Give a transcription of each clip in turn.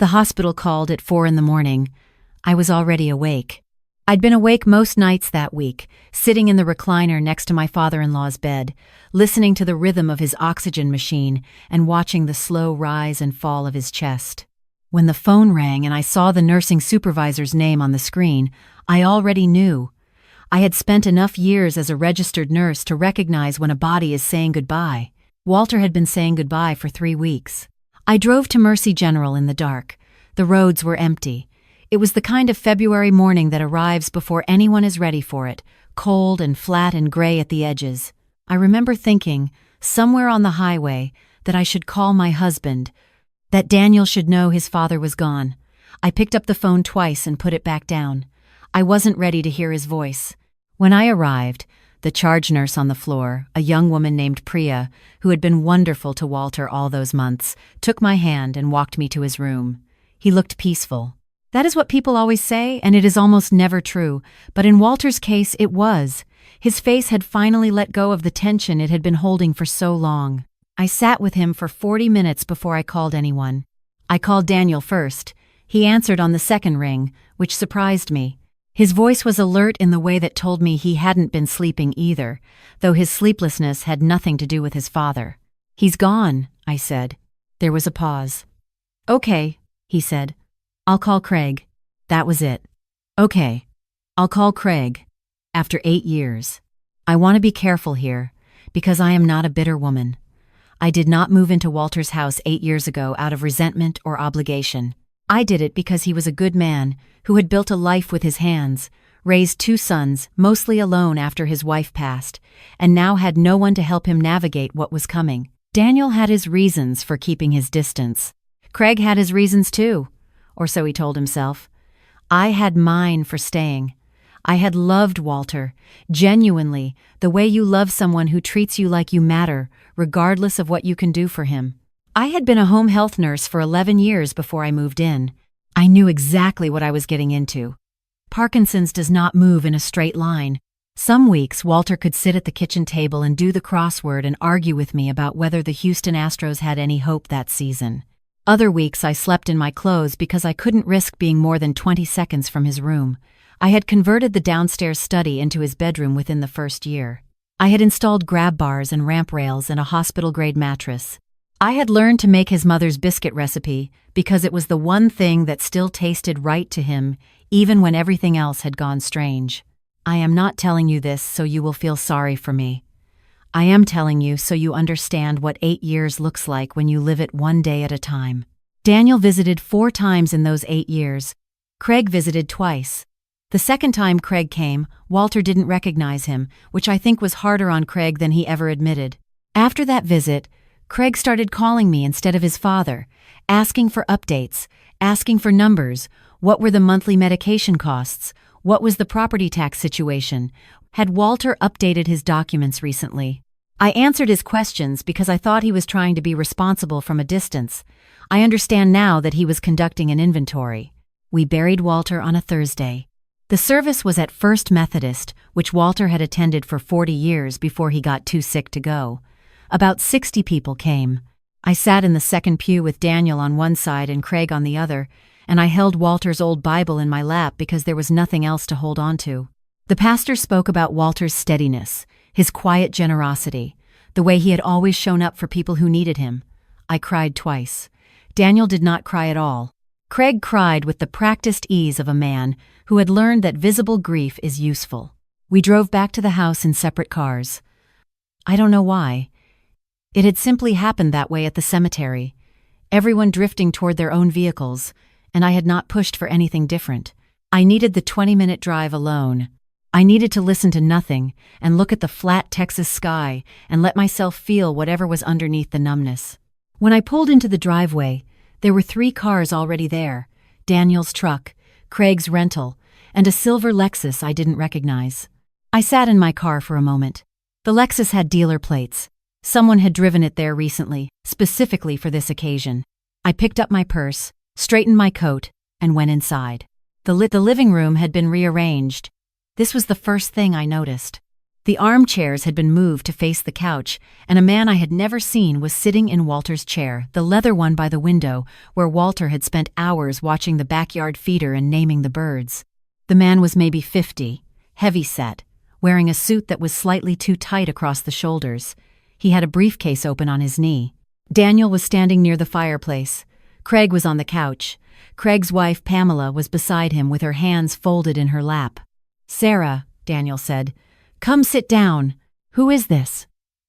The hospital called at 4 in the morning. I was already awake. I'd been awake most nights that week, sitting in the recliner next to my father-in-law's bed, listening to the rhythm of his oxygen machine and watching the slow rise and fall of his chest. When the phone rang and I saw the nursing supervisor's name on the screen, I already knew. I had spent enough years as a registered nurse to recognize when a body is saying goodbye. Walter had been saying goodbye for 3 weeks. I drove to Mercy General in the dark. The roads were empty. It was the kind of February morning that arrives before anyone is ready for it, cold and flat and gray at the edges. I remember thinking, somewhere on the highway, that I should call my husband, that Daniel should know his father was gone. I picked up the phone twice and put it back down. I wasn't ready to hear his voice. When I arrived, the charge nurse on the floor, a young woman named Priya, who had been wonderful to Walter all those months, took my hand and walked me to his room. He looked peaceful. That is what people always say, and it is almost never true, but in Walter's case it was. His face had finally let go of the tension it had been holding for so long. I sat with him for 40 minutes before I called anyone. I called Daniel first. He answered on the second ring, which surprised me. His voice was alert in the way that told me he hadn't been sleeping either, though his sleeplessness had nothing to do with his father. "He's gone," I said. There was a pause. "Okay," he said. "I'll call Craig." That was it. "Okay. I'll call Craig." After 8 years. I want to be careful here, because I am not a bitter woman. I did not move into Walter's house 8 years ago out of resentment or obligation. I did it because he was a good man who had built a life with his hands, raised 2 sons, mostly alone after his wife passed, and now had no one to help him navigate what was coming. Daniel had his reasons for keeping his distance. Craig had his reasons too, or so he told himself. I had mine for staying. I had loved Walter, genuinely, the way you love someone who treats you like you matter, regardless of what you can do for him. I had been a home health nurse for 11 years before I moved in. I knew exactly what I was getting into. Parkinson's does not move in a straight line. Some weeks, Walter could sit at the kitchen table and do the crossword and argue with me about whether the Houston Astros had any hope that season. Other weeks, I slept in my clothes because I couldn't risk being more than 20 seconds from his room. I had converted the downstairs study into his bedroom within the first year. I had installed grab bars and ramp rails and a hospital-grade mattress. I had learned to make his mother's biscuit recipe because it was the one thing that still tasted right to him, even when everything else had gone strange. I am not telling you this so you will feel sorry for me. I am telling you so you understand what 8 years looks like when you live it one day at a time. Daniel visited 4 times in those 8 years. Craig visited twice. The second time Craig came, Walter didn't recognize him, which I think was harder on Craig than he ever admitted. After that visit, Craig started calling me instead of his father, asking for updates, asking for numbers. What were the monthly medication costs? What was the property tax situation? Had Walter updated his documents recently? I answered his questions because I thought he was trying to be responsible from a distance. I understand now that he was conducting an inventory. We buried Walter on a Thursday. The service was at First Methodist, which Walter had attended for 40 years before he got too sick to go. About 60 people came. I sat in the second pew with Daniel on one side and Craig on the other, and I held Walter's old Bible in my lap because there was nothing else to hold on to. The pastor spoke about Walter's steadiness, his quiet generosity, the way he had always shown up for people who needed him. I cried twice. Daniel did not cry at all. Craig cried with the practiced ease of a man who had learned that visible grief is useful. We drove back to the house in separate cars. I don't know why. It had simply happened that way at the cemetery, everyone drifting toward their own vehicles, and I had not pushed for anything different. I needed the 20-minute drive alone. I needed to listen to nothing and look at the flat Texas sky and let myself feel whatever was underneath the numbness. When I pulled into the driveway, there were 3 cars already there: Daniel's truck, Craig's rental, and a silver Lexus I didn't recognize. I sat in my car for a moment. The Lexus had dealer plates. Someone had driven it there recently, specifically for this occasion. I picked up my purse, straightened my coat, and went inside. The living room had been rearranged. This was the first thing I noticed. The armchairs had been moved to face the couch, and a man I had never seen was sitting in Walter's chair, the leather one by the window, where Walter had spent hours watching the backyard feeder and naming the birds. The man was maybe 50, heavy-set, wearing a suit that was slightly too tight across the shoulders. He had a briefcase open on his knee. Daniel was standing near the fireplace. Craig was on the couch. Craig's wife, Pamela, was beside him with her hands folded in her lap. "Sarah," Daniel said, "come sit down." "Who is this?"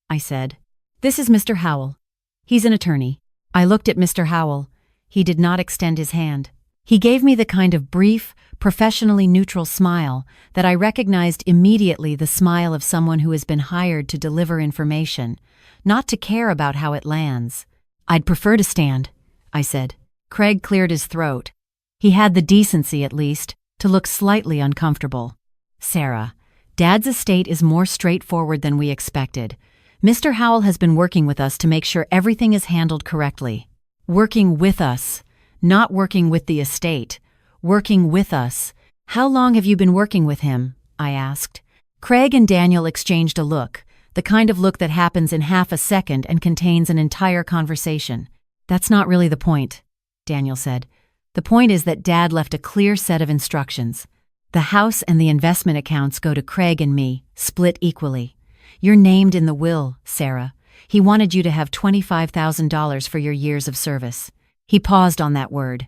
I said. "This is Mr. Howell. He's an attorney." I looked at Mr. Howell. He did not extend his hand. He gave me the kind of brief, professionally neutral smile that I recognized immediately, the smile of someone who has been hired to deliver information, not to care about how it lands. "I'd prefer to stand," I said. Craig cleared his throat. He had the decency, at least, to look slightly uncomfortable. "Sarah, Dad's estate is more straightforward than we expected. Mr. Howell has been working with us to make sure everything is handled correctly." Working with us, not working with the estate. Working with us. "How long have you been working with him?" I asked. Craig and Daniel exchanged a look, the kind of look that happens in half a second and contains an entire conversation. "That's not really the point," Daniel said. "The point is that Dad left a clear set of instructions. The house and the investment accounts go to Craig and me, split equally. You're named in the will, Sarah. He wanted you to have $25,000 for your years of service." He paused on that word.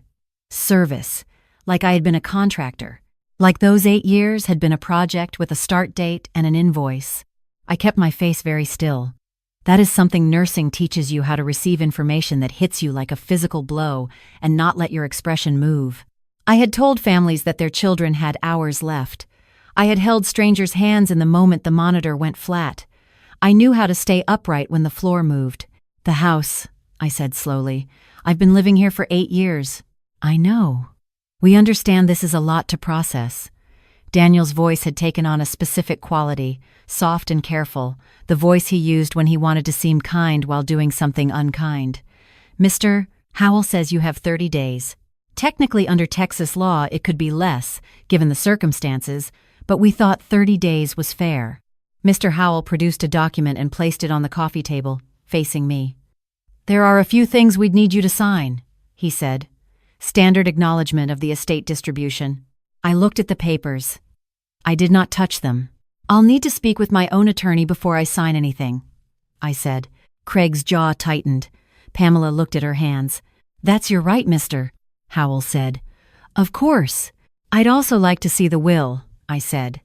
Service. Like I had been a contractor. Like those 8 years had been a project with a start date and an invoice. I kept my face very still. That is something nursing teaches you, how to receive information that hits you like a physical blow and not let your expression move. I had told families that their children had hours left. I had held strangers' hands in the moment the monitor went flat. I knew how to stay upright when the floor moved. "The house," I said slowly. "I've been living here for 8 years. "I know. We understand this is a lot to process." Daniel's voice had taken on a specific quality, soft and careful, the voice he used when he wanted to seem kind while doing something unkind. "Mr. Howell says you have 30 days. Technically, under Texas law, it could be less, given the circumstances, but we thought 30 days was fair." Mr. Howell produced a document and placed it on the coffee table, facing me. "There are a few things we'd need you to sign," he said. "Standard acknowledgement of the estate distribution." I looked at the papers. I did not touch them. "I'll need to speak with my own attorney before I sign anything," I said. Craig's jaw tightened. Pamela looked at her hands. "That's your right, Mr. Howell said. "Of course. I'd also like to see the will," I said.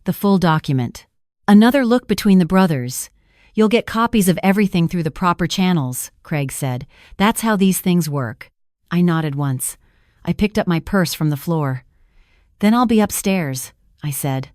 "The full document." Another look between the brothers. "You'll get copies of everything through the proper channels," Craig said. "That's how these things work." I nodded once. I picked up my purse from the floor. "Then I'll be upstairs," I said.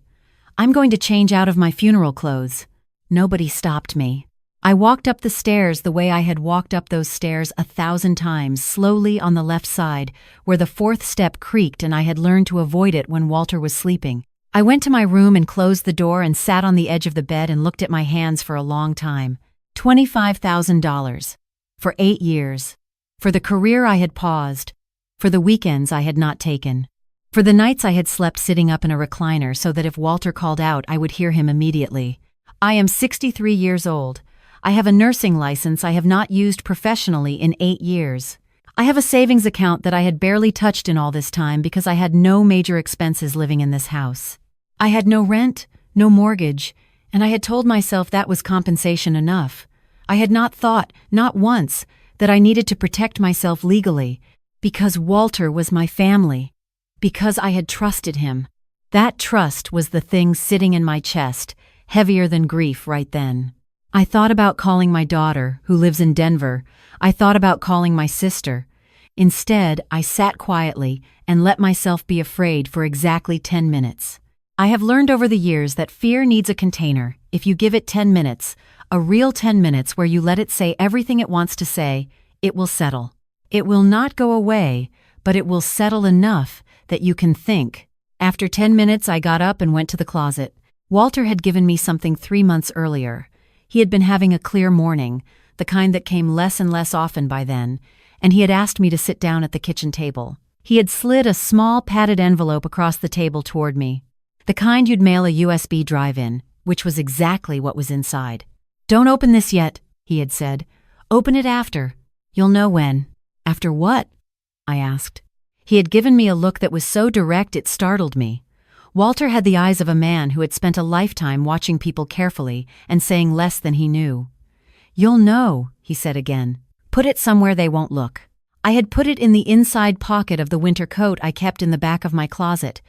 "I'm going to change out of my funeral clothes." Nobody stopped me. I walked up the stairs the way I had walked up those stairs 1,000 times, slowly on the left side, where the 4th step creaked and I had learned to avoid it when Walter was sleeping. I went to my room and closed the door and sat on the edge of the bed and looked at my hands for a long time. $25,000. For 8 years. For the career I had paused. For the weekends I had not taken. For the nights I had slept sitting up in a recliner so that if Walter called out I would hear him immediately. I am 63 years old. I have a nursing license I have not used professionally in 8 years. I have a savings account that I had barely touched in all this time because I had no major expenses living in this house. I had no rent, no mortgage, and I had told myself that was compensation enough. I had not thought, not once, that I needed to protect myself legally, because Walter was my family, because I had trusted him. That trust was the thing sitting in my chest, heavier than grief right then. I thought about calling my daughter, who lives in Denver. I thought about calling my sister. Instead, I sat quietly and let myself be afraid for exactly 10 minutes. I have learned over the years that fear needs a container. If you give it 10 minutes, a real 10 minutes where you let it say everything it wants to say, it will settle. It will not go away, but it will settle enough that you can think. After 10 minutes, I got up and went to the closet. Walter had given me something 3 months earlier. He had been having a clear morning, the kind that came less and less often by then, and he had asked me to sit down at the kitchen table. He had slid a small padded envelope across the table toward me. The kind you'd mail a USB drive in, which was exactly what was inside. "Don't open this yet," he had said. "Open it after. You'll know when." "After what?" I asked. He had given me a look that was so direct it startled me. Walter had the eyes of a man who had spent a lifetime watching people carefully and saying less than he knew. "You'll know," he said again. "Put it somewhere they won't look." I had put it in the inside pocket of the winter coat I kept in the back of my closet.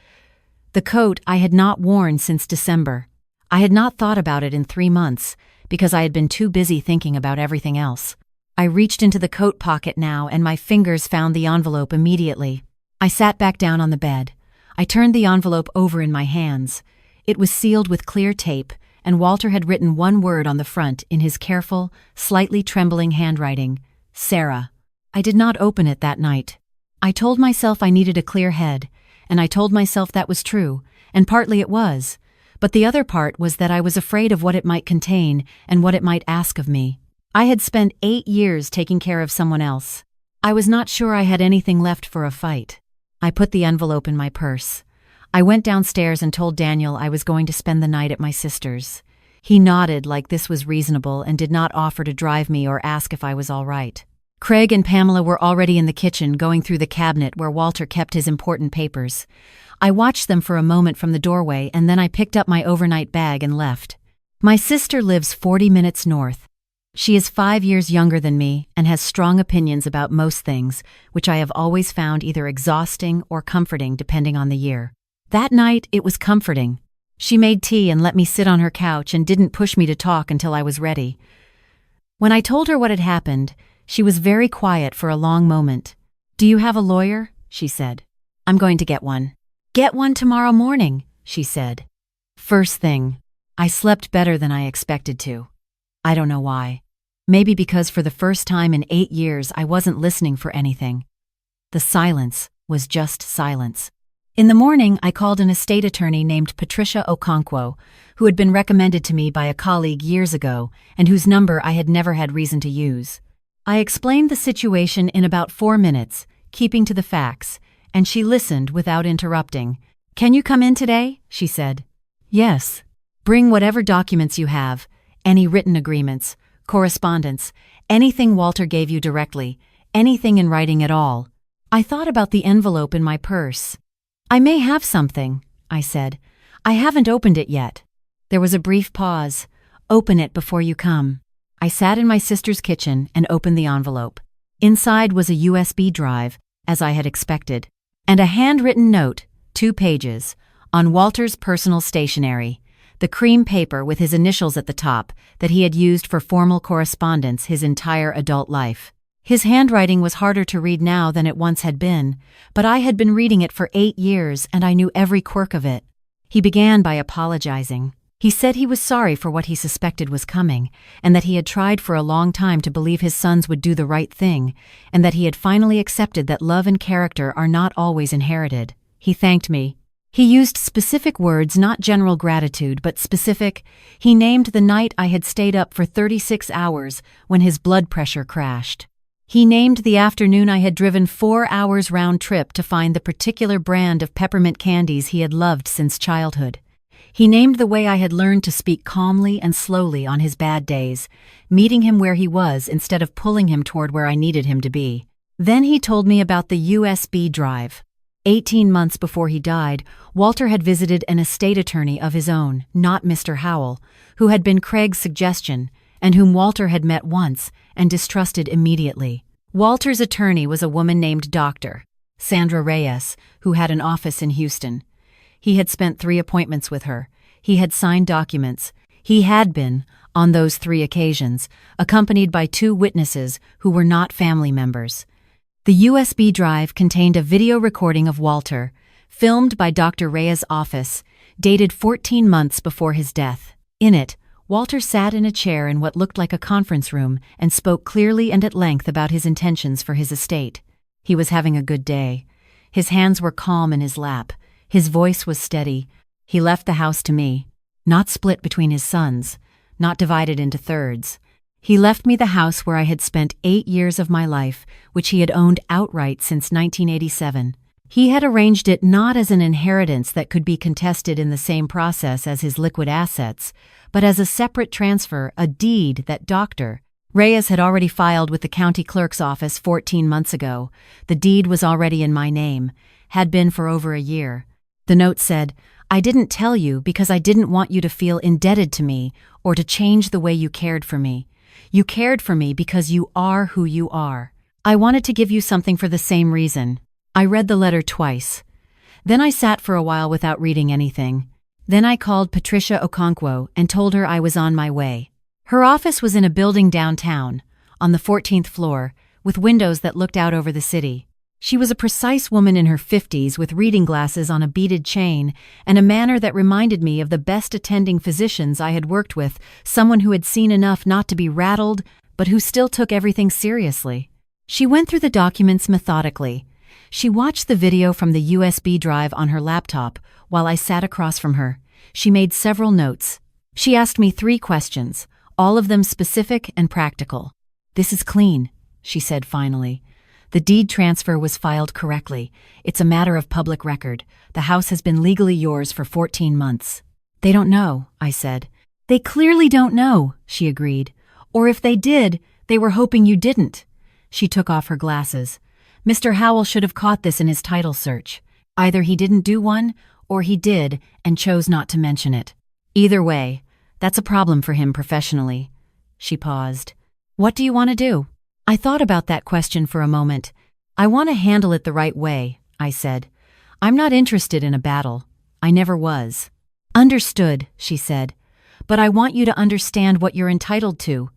The coat I had not worn since December. I had not thought about it in 3 months, because I had been too busy thinking about everything else. I reached into the coat pocket now, and my fingers found the envelope immediately. I sat back down on the bed. I turned the envelope over in my hands. It was sealed with clear tape, and Walter had written one word on the front in his careful, slightly trembling handwriting: Sarah. I did not open it that night. I told myself I needed a clear head, and I told myself that was true, and partly it was. But the other part was that I was afraid of what it might contain and what it might ask of me. I had spent 8 years taking care of someone else. I was not sure I had anything left for a fight. I put the envelope in my purse. I went downstairs and told Daniel I was going to spend the night at my sister's. He nodded like this was reasonable and did not offer to drive me or ask if I was all right. Craig and Pamela were already in the kitchen going through the cabinet where Walter kept his important papers. I watched them for a moment from the doorway, and then I picked up my overnight bag and left. My sister lives 40 minutes north. She is 5 years younger than me and has strong opinions about most things, which I have always found either exhausting or comforting depending on the year. That night, it was comforting. She made tea and let me sit on her couch and didn't push me to talk until I was ready. When I told her what had happened, she was very quiet for a long moment. "Do you have a lawyer?" she said. "I'm going to get one." "Get one tomorrow morning," she said. First thing. I slept better than I expected to. I don't know why. Maybe because for the first time in 8 years I wasn't listening for anything. The silence was just silence. In the morning, I called an estate attorney named Patricia Okonkwo, who had been recommended to me by a colleague years ago and whose number I had never had reason to use. I explained the situation in about 4 minutes, keeping to the facts, and she listened without interrupting. "Can you come in today?" she said. "Yes. Bring whatever documents you have, any written agreements, correspondence, anything Walter gave you directly, anything in writing at all." I thought about the envelope in my purse. "I may have something," I said. "I haven't opened it yet." There was a brief pause. "Open it before you come." I sat in my sister's kitchen and opened the envelope. Inside was a USB drive, as I had expected, and a handwritten note, 2 pages, on Walter's personal stationery, the cream paper with his initials at the top that he had used for formal correspondence his entire adult life. His handwriting was harder to read now than it once had been, but I had been reading it for 8 years and I knew every quirk of it. He began by apologizing. He said he was sorry for what he suspected was coming, and that he had tried for a long time to believe his sons would do the right thing, and that he had finally accepted that love and character are not always inherited. He thanked me. He used specific words, not general gratitude, but specific. He named the night I had stayed up for 36 hours when his blood pressure crashed. He named the afternoon I had driven 4 hours round trip to find the particular brand of peppermint candies he had loved since childhood. He named the way I had learned to speak calmly and slowly on his bad days, meeting him where he was instead of pulling him toward where I needed him to be. Then he told me about the USB drive. 18 months before he died, Walter had visited an estate attorney of his own, not Mr. Howell, who had been Craig's suggestion, and whom Walter had met once and distrusted immediately. Walter's attorney was a woman named Dr. Sandra Reyes, who had an office in Houston. He had spent 3 appointments with her. He had signed documents. He had been, on those 3 occasions, accompanied by 2 witnesses who were not family members. The USB drive contained a video recording of Walter, filmed by Dr. Reyes' office, dated 14 months before his death. In it, Walter sat in a chair in what looked like a conference room and spoke clearly and at length about his intentions for his estate. He was having a good day. His hands were calm in his lap. His voice was steady. He left the house to me, not split between his sons, not divided into thirds. He left me the house where I had spent 8 years of my life, which he had owned outright since 1987. He had arranged it not as an inheritance that could be contested in the same process as his liquid assets, but as a separate transfer, a deed that Dr. Reyes had already filed with the county clerk's office 14 months ago. The deed was already in my name, had been for over a year. The note said, "I didn't tell you because I didn't want you to feel indebted to me or to change the way you cared for me. You cared for me because you are who you are. I wanted to give you something for the same reason." I read the letter twice. Then I sat for a while without reading anything. Then I called Patricia Okonkwo and told her I was on my way. Her office was in a building downtown, on the 14th floor, with windows that looked out over the city. She was a precise woman in her 50s with reading glasses on a beaded chain and a manner that reminded me of the best attending physicians I had worked with, someone who had seen enough not to be rattled, but who still took everything seriously. She went through the documents methodically. She watched the video from the USB drive on her laptop while I sat across from her. She made several notes. She asked me 3 questions, all of them specific and practical. "This is clean," she said finally. "The deed transfer was filed correctly. It's a matter of public record. The house has been legally yours for 14 months. "They don't know," I said. "They clearly don't know," she agreed. "Or if they did, they were hoping you didn't." She took off her glasses. "Mr. Howell should have caught this in his title search. Either he didn't do one, or he did and chose not to mention it. Either way, that's a problem for him professionally." She paused. "What do you want to do?" I thought about that question for a moment. "I want to handle it the right way," I said. "I'm not interested in a battle. I never was." "Understood," she said. "But I want you to understand what you're entitled to.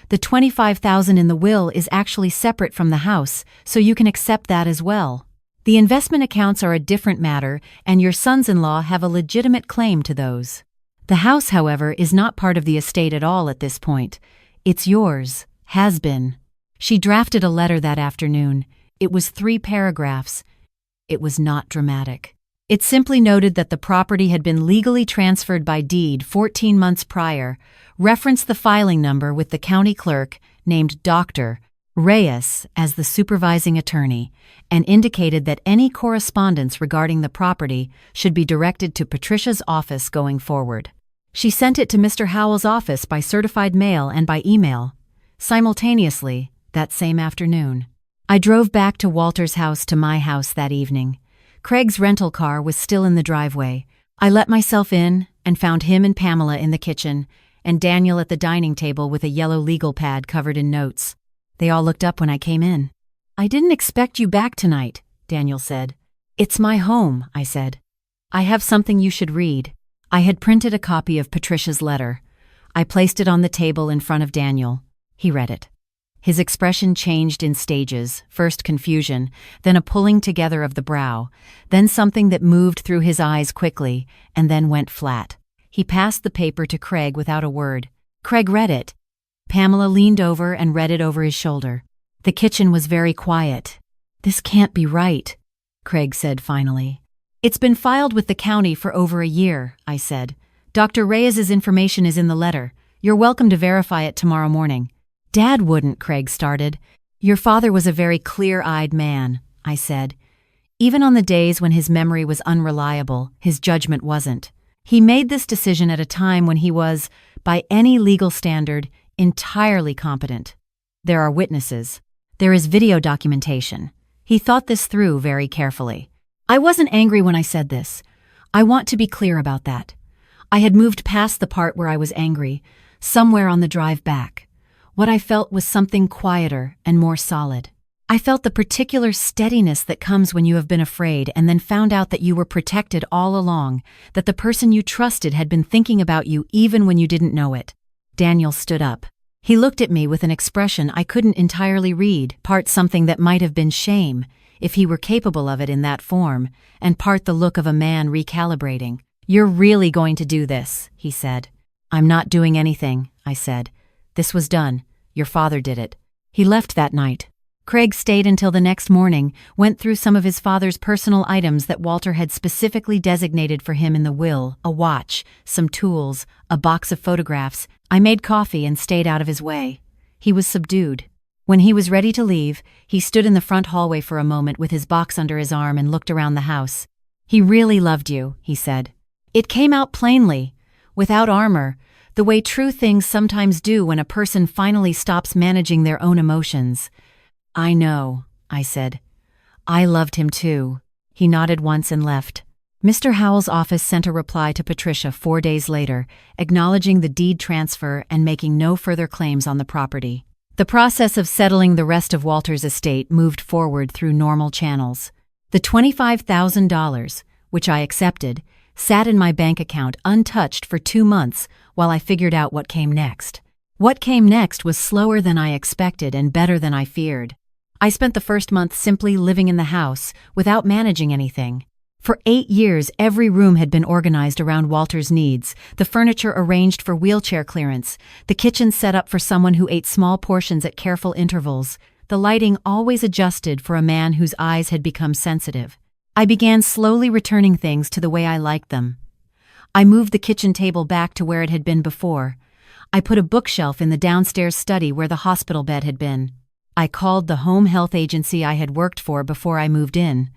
The $25,000 in the will is actually separate from the house, so you can accept that as well. The investment accounts are a different matter, and your sons-in-law have a legitimate claim to those. The house, however, is not part of the estate at all at this point. It's yours, has been." She drafted a letter that afternoon. It was 3 paragraphs. It was not dramatic. It simply noted that the property had been legally transferred by deed 14 months prior, referenced the filing number with the county clerk, named Dr. Reyes as the supervising attorney, and indicated that any correspondence regarding the property should be directed to Patricia's office going forward. She sent it to Mr. Howell's office by certified mail and by email, simultaneously, that same afternoon. I drove back to Walter's house to my house that evening. Craig's rental car was still in the driveway. I let myself in and found him and Pamela in the kitchen, and Daniel at the dining table with a yellow legal pad covered in notes. They all looked up when I came in. "I didn't expect you back tonight," Daniel said. "It's my home," I said. "I have something you should read." I had printed a copy of Patricia's letter. I placed it on the table in front of Daniel. He read it. His expression changed in stages, first confusion, then a pulling together of the brow, then something that moved through his eyes quickly, and then went flat. He passed the paper to Craig without a word. Craig read it. Pamela leaned over and read it over his shoulder. The kitchen was very quiet. "This can't be right," Craig said finally. "It's been filed with the county for over a year," I said. "Dr. Reyes's information is in the letter. You're welcome to verify it tomorrow morning." "Dad wouldn't," Craig started. "Your father was a very clear-eyed man," I said. "Even on the days when his memory was unreliable, his judgment wasn't. He made this decision at a time when he was, by any legal standard, entirely competent. There are witnesses. There is video documentation. He thought this through very carefully." I wasn't angry when I said this. I want to be clear about that. I had moved past the part where I was angry, somewhere on the drive back. What I felt was something quieter and more solid. I felt the particular steadiness that comes when you have been afraid and then found out that you were protected all along, that the person you trusted had been thinking about you even when you didn't know it. Daniel stood up. He looked at me with an expression I couldn't entirely read, part something that might have been shame, if he were capable of it in that form, and part the look of a man recalibrating. "You're really going to do this," he said. "I'm not doing anything," I said. "This was done. Your father did it." He left that night. Craig stayed until the next morning, went through some of his father's personal items that Walter had specifically designated for him in the will, a watch, some tools, a box of photographs. I made coffee and stayed out of his way. He was subdued. When he was ready to leave, he stood in the front hallway for a moment with his box under his arm and looked around the house. "He really loved you," he said. "It came out plainly, without armor, the way true things sometimes do when a person finally stops managing their own emotions." "I know," I said. "I loved him too." He nodded once and left. Mr. Howell's office sent a reply to Patricia 4 days later, acknowledging the deed transfer and making no further claims on the property. The process of settling the rest of Walter's estate moved forward through normal channels. The $25,000, which I accepted, sat in my bank account untouched for 2 months while I figured out what came next. What came next was slower than I expected and better than I feared. I spent the first month simply living in the house, without managing anything. For 8 years, every room had been organized around Walter's needs, the furniture arranged for wheelchair clearance, the kitchen set up for someone who ate small portions at careful intervals, the lighting always adjusted for a man whose eyes had become sensitive. I began slowly returning things to the way I liked them. I moved the kitchen table back to where it had been before. I put a bookshelf in the downstairs study where the hospital bed had been. I called the home health agency I had worked for before I moved in.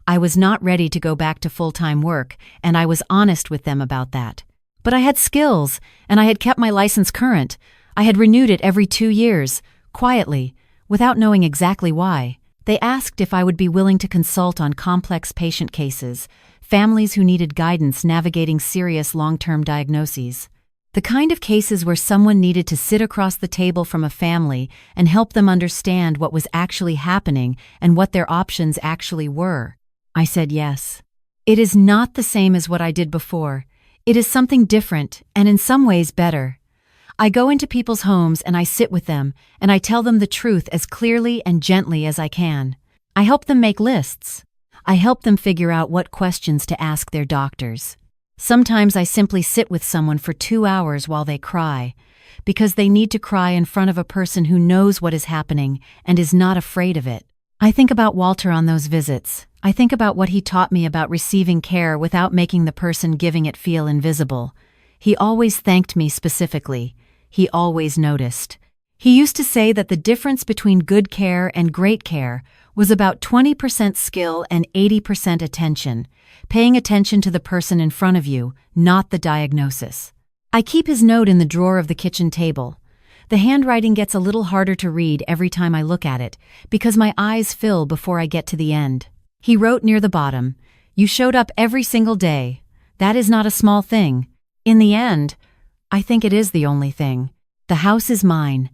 I was not ready to go back to full-time work, and I was honest with them about that. But I had skills, and I had kept my license current. I had renewed it every 2 years, quietly, without knowing exactly why. They asked if I would be willing to consult on complex patient cases, families who needed guidance navigating serious long-term diagnoses. The kind of cases where someone needed to sit across the table from a family and help them understand what was actually happening and what their options actually were. I said yes. It is not the same as what I did before. It is something different, and in some ways better. I go into people's homes and I sit with them, and I tell them the truth as clearly and gently as I can. I help them make lists. I help them figure out what questions to ask their doctors. Sometimes I simply sit with someone for 2 hours while they cry, because they need to cry in front of a person who knows what is happening and is not afraid of it. I think about Walter on those visits. I think about what he taught me about receiving care without making the person giving it feel invisible. He always thanked me specifically. He always noticed. He used to say that the difference between good care and great care was about 20% skill and 80% attention, paying attention to the person in front of you, not the diagnosis. I keep his note in the drawer of the kitchen table. The handwriting gets a little harder to read every time I look at it, because my eyes fill before I get to the end. He wrote near the bottom, "You showed up every single day. That is not a small thing. In the end, I think it is the only thing. The house is mine.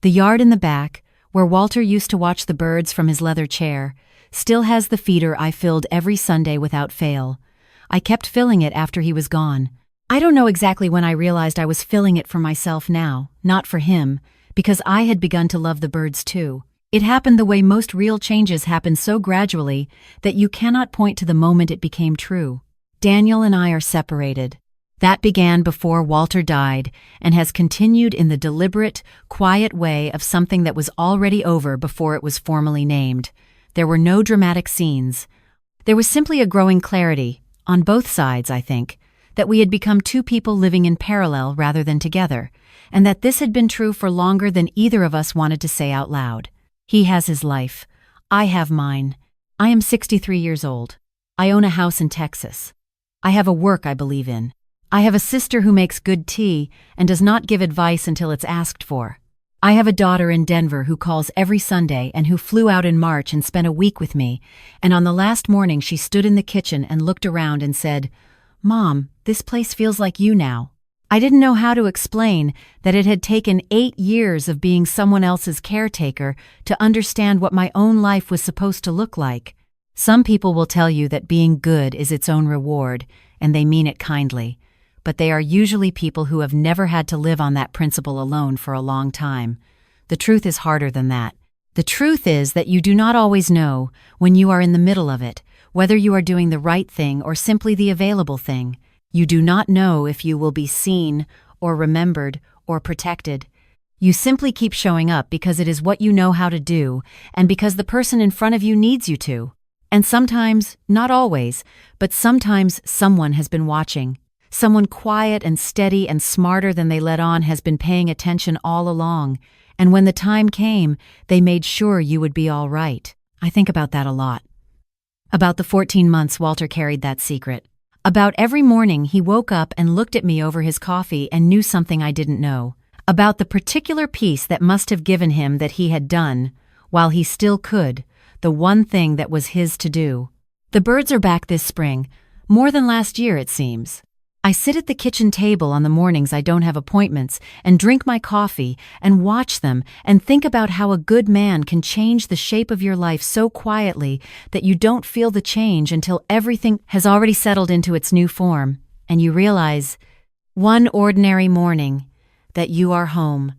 The yard in the back, where Walter used to watch the birds from his leather chair, still has the feeder I filled every Sunday without fail. I kept filling it after he was gone. I don't know exactly when I realized I was filling it for myself now, not for him, because I had begun to love the birds too. It happened the way most real changes happen, so gradually that you cannot point to the moment it became true. Daniel and I are separated. That began before Walter died and has continued in the deliberate, quiet way of something that was already over before it was formally named. There were no dramatic scenes. There was simply a growing clarity, on both sides, I think, that we had become two people living in parallel rather than together, and that this had been true for longer than either of us wanted to say out loud. He has his life. I have mine. I am 63 years old. I own a house in Texas. I have a work I believe in. I have a sister who makes good tea and does not give advice until it's asked for. I have a daughter in Denver who calls every Sunday and who flew out in March and spent a week with me, and on the last morning she stood in the kitchen and looked around and said, "Mom, this place feels like you now." I didn't know how to explain that it had taken 8 years of being someone else's caretaker to understand what my own life was supposed to look like. Some people will tell you that being good is its own reward, and they mean it kindly, but they are usually people who have never had to live on that principle alone for a long time. The truth is harder than that. The truth is that you do not always know, when you are in the middle of it, whether you are doing the right thing or simply the available thing. You do not know if you will be seen or remembered or protected. You simply keep showing up because it is what you know how to do and because the person in front of you needs you to. And sometimes, not always, but sometimes someone has been watching. Someone quiet and steady and smarter than they let on has been paying attention all along, and when the time came, they made sure you would be all right. I think about that a lot. About the 14 months Walter carried that secret. About every morning he woke up and looked at me over his coffee and knew something I didn't know. About the particular piece that must have given him that he had done, while he still could, the one thing that was his to do. The birds are back this spring, more than last year it seems. I sit at the kitchen table on the mornings I don't have appointments and drink my coffee and watch them and think about how a good man can change the shape of your life so quietly that you don't feel the change until everything has already settled into its new form, and you realize, one ordinary morning, that you are home.